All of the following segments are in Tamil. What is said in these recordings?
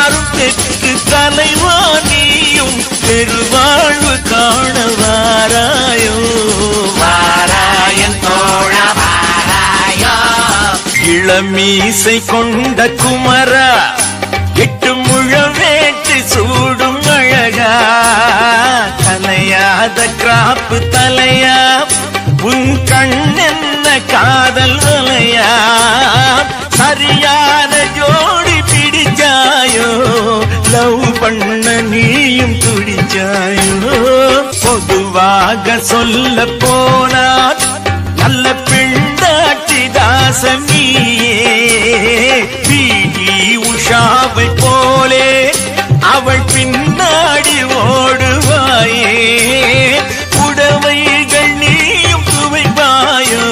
பதினாறும் பெற்று தலைவாணியும் பெருவாழ்வு காண வாராயோ வாராயன் தோழ வாராயோ. இளமீசை கொண்ட குமரா 8 முழவேட்டு சூடும் அழகா கலையாத கிராப்பு தலையா உன் கண்ணென்ன காதல் வலையா சரியான ஜோடி பிடிச்சாயோ லவ் பண்ண நீயும் துடிச்சாயோ. பொதுவாக சொல்ல போனார் நல்ல பெண்டாட்சி தாசனியே பிடி உஷாவை போலே அவள் பின்னாடி ஓடுவாயே புடவைகள் நீயும் துவைப்பாயோ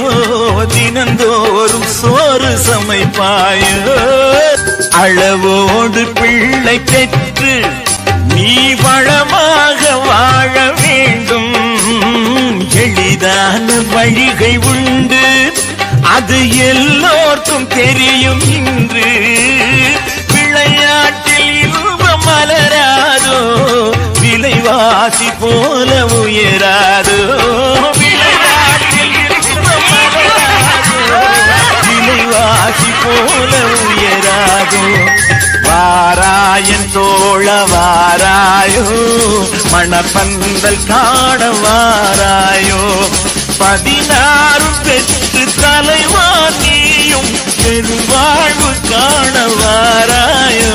தினந்தோறும் சோறு சமைப்பாயோ. அளவோடு பிள்ளை பெற்று நீ வளமாக வாழ வேண்டும் எளிதான வழிகள் உண்டு அது எல்லோருக்கும் தெரியும் இன்று விளையாட்டில் இன்பம் மலராதோ விலைவாசி போல உயராதோ விளையாட்டில் இன்பம் மலராதோ விலைவாசி போல உயராதோ. வாராயன் தோழ வாராயோ மணப்பந்தல் காண வாராயோ 16 பெற்று தலைவாணியும் பெருவாழ்வு காண வாராயோ.